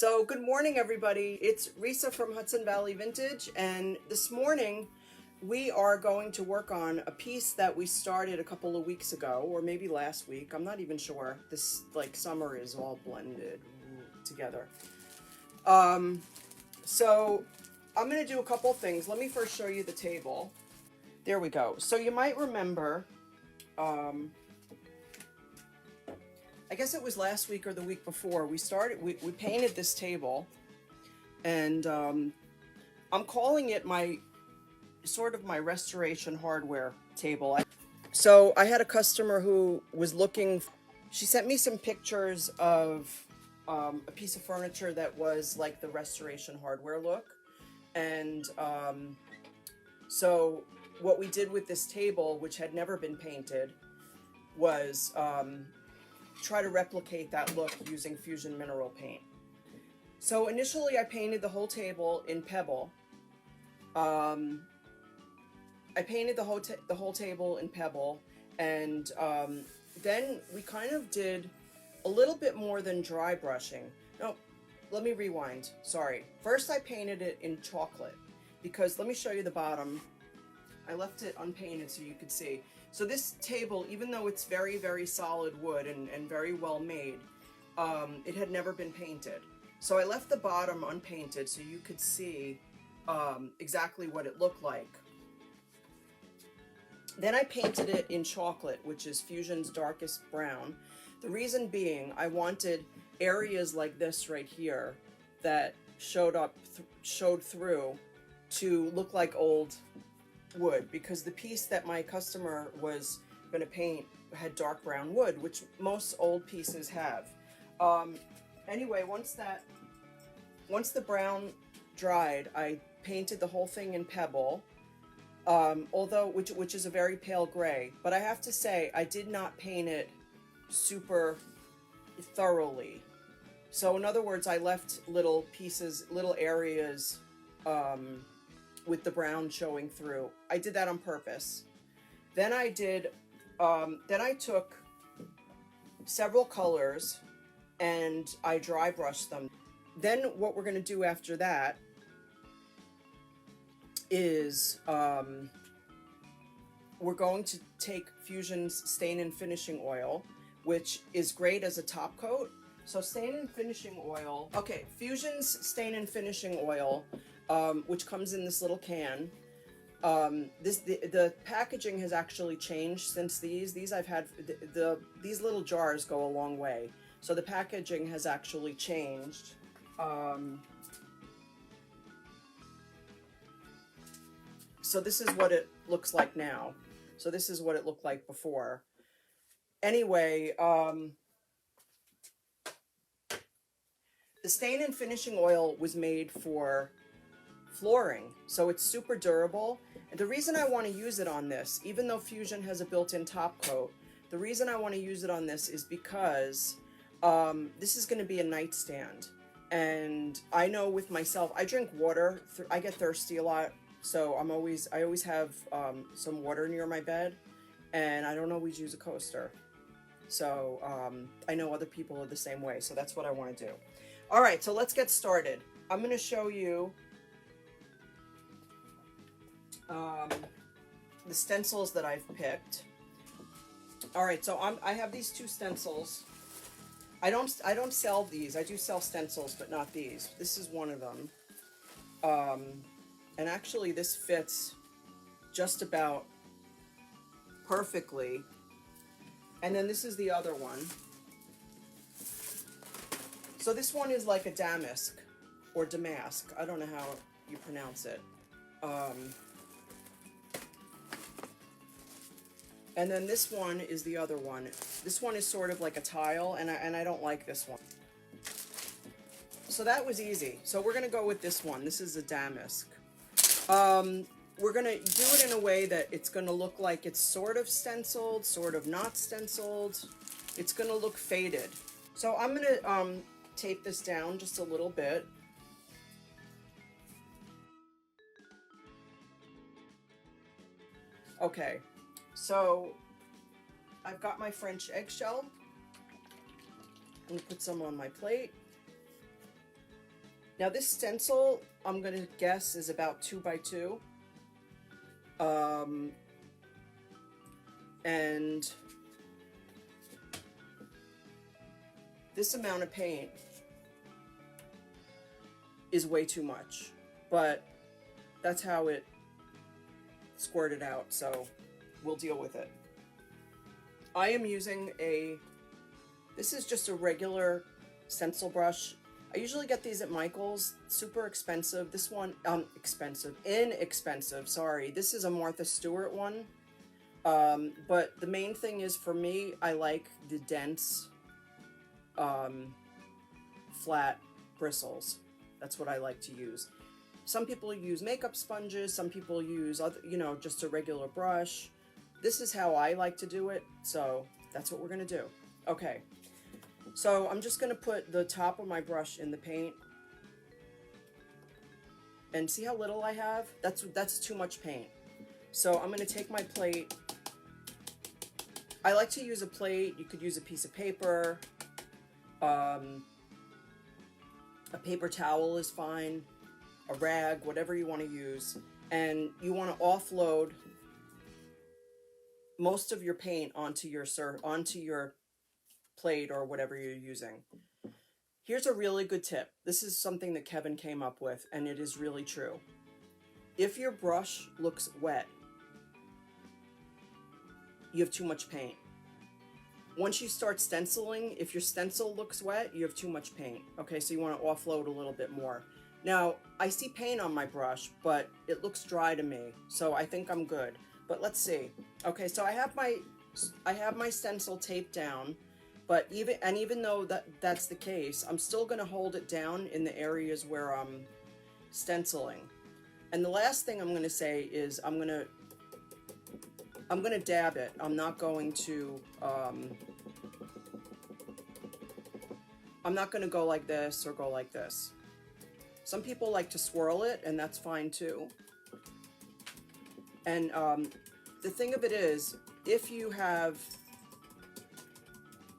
So good morning, everybody. It's Risa from Hudson Valley Vintage, and this morning we are going to work on a piece that we started a couple of weeks ago, or maybe last week. I'm not even sure. This summer is all blended together. So I'm going to do a couple things. Let me first show you the table. There we go. So you might remember, I guess it was last week or the week before, we painted this table, and I'm calling it my restoration hardware table. So I had a customer who was looking, she sent me some pictures of a piece of furniture that was like the restoration hardware look. And so what we did with this table, which had never been painted, was try to replicate that look using Fusion mineral paint. So initially I painted the whole table in pebble. I painted the whole table in pebble, and then we kind of did a little bit more than dry brushing. No, let me rewind. Sorry. First I painted it in chocolate, because let me show you the bottom. I left it unpainted so you could see. So this table, even though it's very, very solid wood and very well made, it had never been painted. So I left the bottom unpainted so you could see exactly what it looked like. Then I painted it in chocolate, which is Fusion's darkest brown. The reason being, I wanted areas like this right here that showed through to look like old wood, because the piece that my customer was going to paint had dark brown wood, which most old pieces have. Anyway, once the brown dried, I painted the whole thing in pebble, which is a very pale gray. But I have to say, I did not paint it super thoroughly. So in other words, I left little pieces, little areas with the brown showing through. I did that on purpose. Then I took several colors and I dry brushed them. Then what we're going to do after that is we're going to take Fusion's Stain and Finishing Oil, which is great as a top coat. So Stain and Finishing Oil, okay, Fusion's Stain and Finishing Oil, which comes in this little can. The packaging has actually changed since these I've had. These little jars go a long way, so the packaging has actually changed. So this is what it looks like now. So this is what it looked like before. Anyway, the Stain and Finishing Oil was made for flooring, so it's super durable. And the reason I want to use it on this, even though Fusion has a built-in top coat, the reason I want to use it on this is because this is going to be a nightstand. And I know with myself, I drink water, I get thirsty a lot, so I always have some water near my bed, and I don't always use a coaster. So I know other people are the same way, so that's what I want to do. All right, so let's get started. I'm going to show you the stencils that I've picked. All right, so I have these two stencils. I don't sell these. I do sell stencils, but not these. This is one of them. And actually this fits just about perfectly. And then this is the other one. So this one is like a damask or damask. I don't know how you pronounce it. And then this one is the other one. This one is sort of like a tile, and I don't like this one. So that was easy. So we're gonna go with this one. This is a damask. We're gonna do it in a way that it's gonna look like it's sort of stenciled, sort of not stenciled. It's gonna look faded. So I'm gonna tape this down just a little bit. Okay, so I've got my French eggshell. I'm gonna put some on my plate. Now this stencil, I'm going to guess, is about 2 by 2. And this amount of paint is way too much, but that's how it squirted out, so we'll deal with it. I am using this is just a regular stencil brush. I usually get these at Michael's, super expensive. This one, inexpensive, sorry. This is a Martha Stewart one. But the main thing is, for me, I like the dense, flat bristles. That's what I like to use. Some people use makeup sponges, some people use other, just a regular brush. This is how I like to do it, so that's what we're gonna do. Okay, so I'm just gonna put the top of my brush in the paint. And see how little I have? That's too much paint. So I'm gonna take my plate. I like to use a plate. You could use a piece of paper. A paper towel is fine. A rag, whatever you want to use. And you want to offload most of your paint onto your plate or whatever you're using. Here's a really good tip. This is something that Kevin came up with, and it is really true. If your brush looks wet, you have too much paint. Once you start stenciling, if your stencil looks wet, you have too much paint. Okay, so you want to offload a little bit more. Now, I see paint on my brush, but it looks dry to me, so I think I'm good. But let's see. Okay, so I have my stencil taped down, but even though that's the case, I'm still going to hold it down in the areas where I'm stenciling. And the last thing I'm going to say is I'm going to dab it. I'm not going to go like this or go like this. Some people like to swirl it, and that's fine too. And the thing of it is, if you have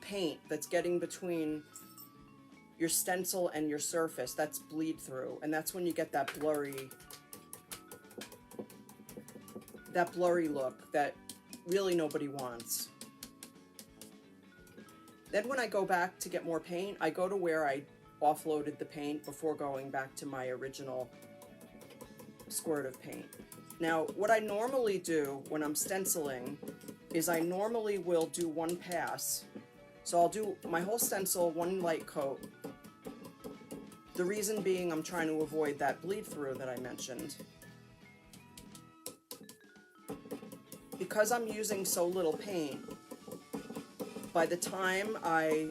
paint that's getting between your stencil and your surface, that's bleed through, and that's when you get that blurry look that really nobody wants. Then when I go back to get more paint, I go to where I offloaded the paint before going back to my original squirt of paint. Now, what I normally do when I'm stenciling is I normally will do one pass. So I'll do my whole stencil, one light coat. The reason being I'm trying to avoid that bleed through that I mentioned. Because I'm using so little paint, by the time I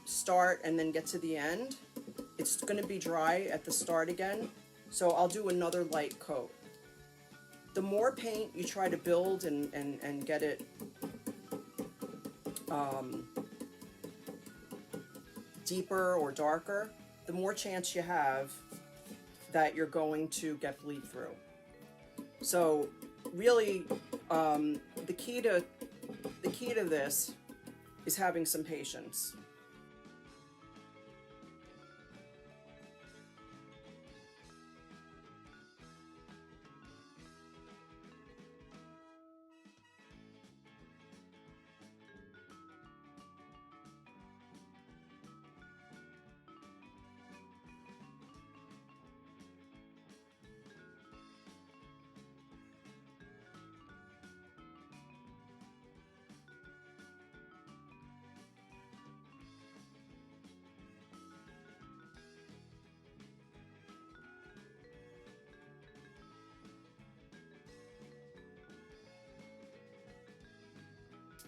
start and then get to the end, it's going to be dry at the start again, so I'll do another light coat. The more paint you try to build and get it deeper or darker, the more chance you have that you're going to get bleed through. So really, the key to this is having some patience.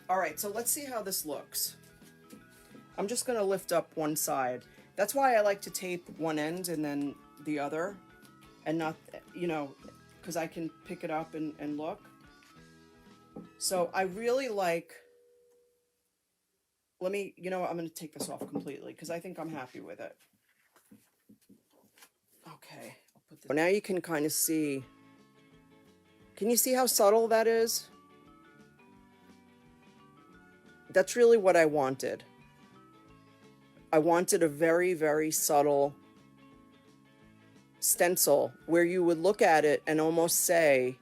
All right, so let's see how this looks. I'm just going to lift up one side. That's why I like to tape one end and then the other, and not, because I can pick it up and look. So I really like, I'm going to take this off completely because I think I'm happy with it. Okay, I'll put this. Now you can kind of see, can you see how subtle that is? That's really what I wanted. I wanted a very, very subtle stencil where you would look at it and almost say,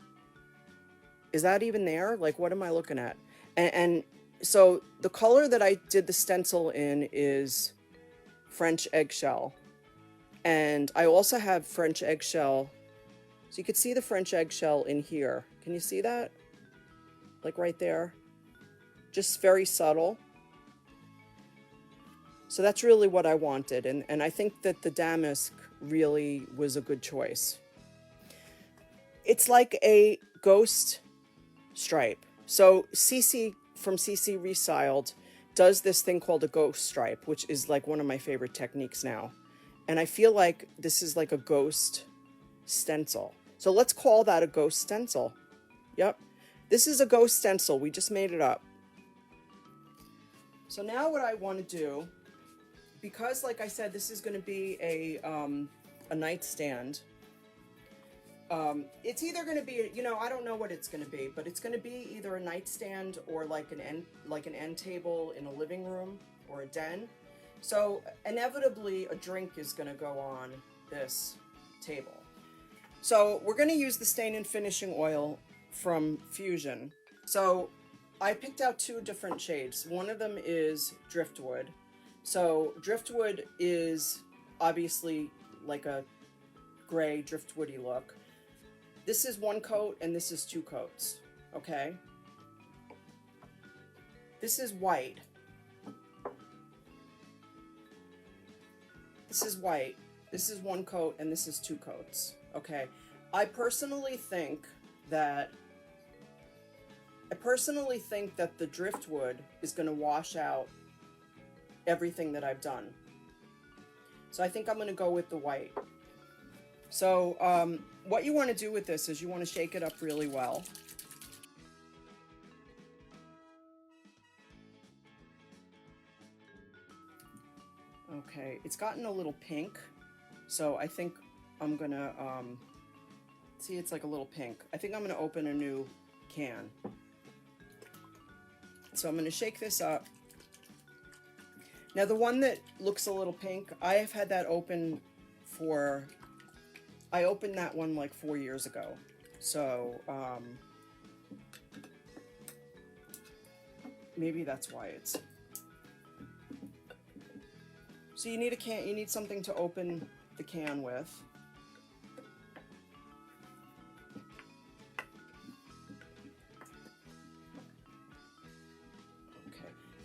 is that even there? Like, what am I looking at? And so the color that I did the stencil in is French eggshell. And I also have French eggshell. So you could see the French eggshell in here. Can you see that? Like right there. Just very subtle. So that's really what I wanted. And I think that the damask really was a good choice. It's like a ghost stripe. So CC from CC Restyled does this thing called a ghost stripe, which is like one of my favorite techniques now. And I feel like this is like a ghost stencil. So let's call that a ghost stencil. Yep. This is a ghost stencil. We just made it up. So now what I want to do, because like I said, this is going to be a nightstand. It's either going to be, you know, I don't know what it's going to be, but it's going to be either a nightstand or like an end table in a living room or a den. So inevitably a drink is going to go on this table. So we're going to use the stain and finishing oil from Fusion. So I picked out two different shades. One of them is driftwood. So driftwood is obviously like a gray driftwoody look. This is one coat and this is two coats, okay? This is white. This is white. This is one coat and this is two coats, okay? I personally think that the driftwood is going to wash out everything that I've done. So I think I'm going to go with the white. So what you want to do with this is you want to shake it up really well. Okay, it's gotten a little pink, so I think I'm going to, see, it's like a little pink. I think I'm going to open a new can. So I'm going to shake this up. Now the one that looks a little pink, I have had that open for, I opened that one like 4 years ago. So maybe that's why it's, so you need a can, you need something to open the can with.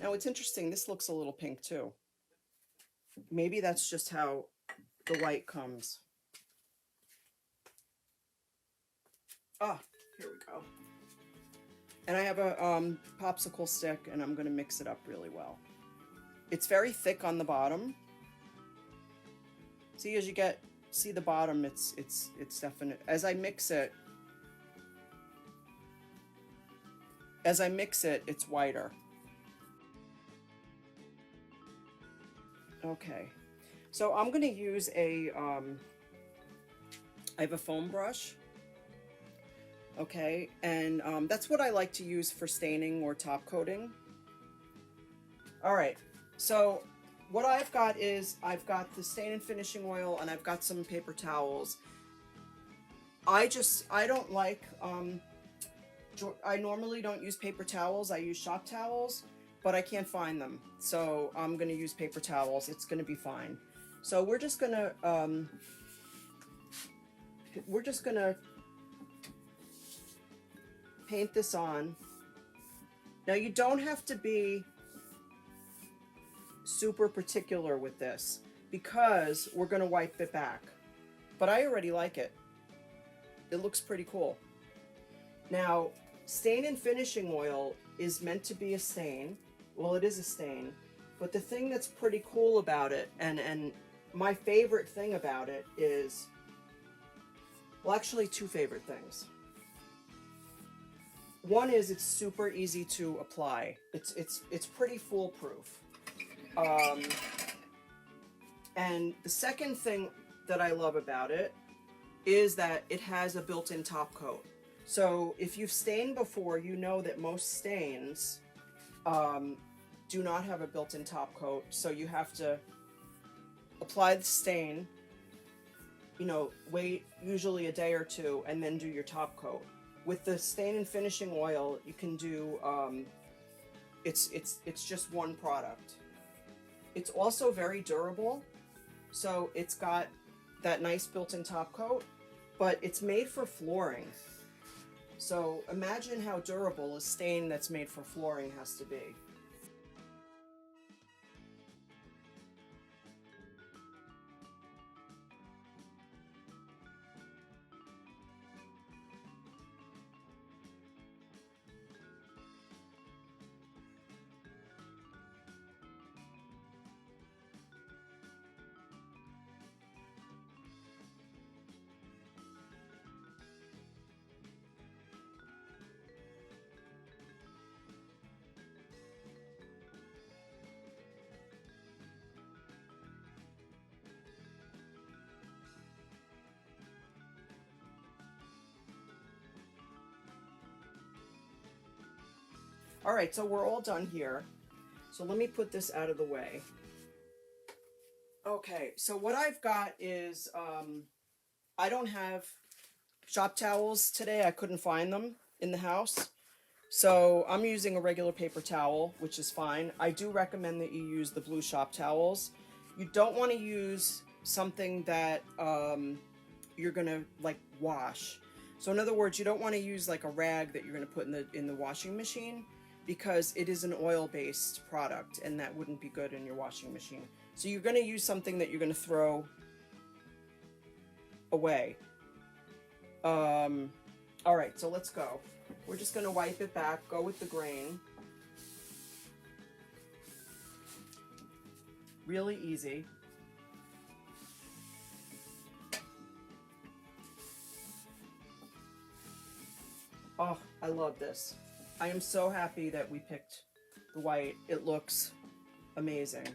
Now it's interesting, this looks a little pink too. Maybe that's just how the white comes. Ah, here we go. And I have a popsicle stick and I'm gonna mix it up really well. It's very thick on the bottom. See, as you see the bottom, it's definite. As I mix it, it's whiter. Okay, so I'm going to use I have a foam brush, okay, and that's what I like to use for staining or top coating. All right, so what I've got is, I've got the stain and finishing oil and I've got some paper towels. I don't like, I normally don't use paper towels, I use shop towels. But I can't find them, so I'm going to use paper towels. It's going to be fine. So we're just going to paint this on. Now you don't have to be super particular with this because we're going to wipe it back. But I already like it. It looks pretty cool. Now, stain and finishing oil is meant to be a stain. Well, it is a stain, but the thing that's pretty cool about it, and my favorite thing about it is, well, actually two favorite things. One is it's super easy to apply. It's pretty foolproof. And the second thing that I love about it is that it has a built-in top coat. So if you've stained before, you know that most stains do not have a built-in top coat, so you have to apply the stain, you know, wait usually a day or two and then do your top coat. With the stain and finishing oil, you can do, it's just one product. It's also very durable, so it's got that nice built-in top coat, but it's made for flooring. So imagine how durable a stain that's made for flooring has to be. All right, so we're all done here. So let me put this out of the way. Okay, so what I've got is, I don't have shop towels today. I couldn't find them in the house. So I'm using a regular paper towel, which is fine. I do recommend that you use the blue shop towels. You don't want to use something that you're gonna like wash. So in other words, you don't want to use like a rag that you're gonna put in the washing machine, because it is an oil-based product and that wouldn't be good in your washing machine. So you're gonna use something that you're gonna throw away. All right, so let's go. We're just gonna wipe it back, go with the grain. Really easy. Oh, I love this. I am so happy that we picked the white. It looks amazing.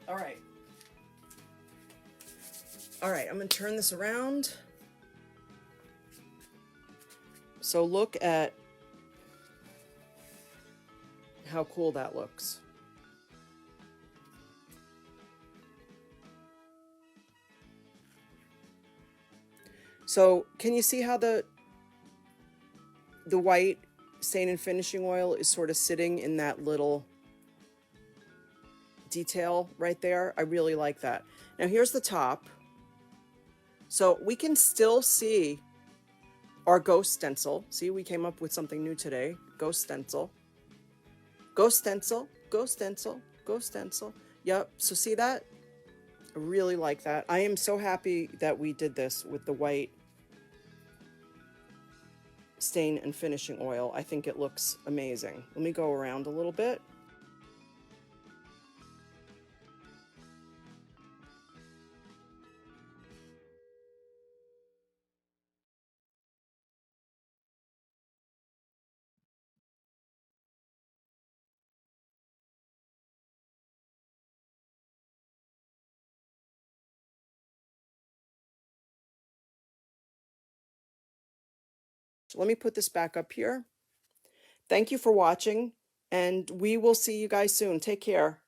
All right. All right, I'm gonna turn this around. So look at how cool that looks. So can you see how the white stain and finishing oil is sort of sitting in that little detail right there? I really like that. Now here's the top. So we can still see our Ghost Stencil. See, we came up with something new today. Ghost Stencil. Ghost Stencil. Ghost Stencil. Ghost Stencil. Yep. So see that? I really like that. I am so happy that we did this with the white stain and finishing oil. I think it looks amazing. Let me go around a little bit. So let me put this back up here. Thank you for watching, and we will see you guys soon. Take care.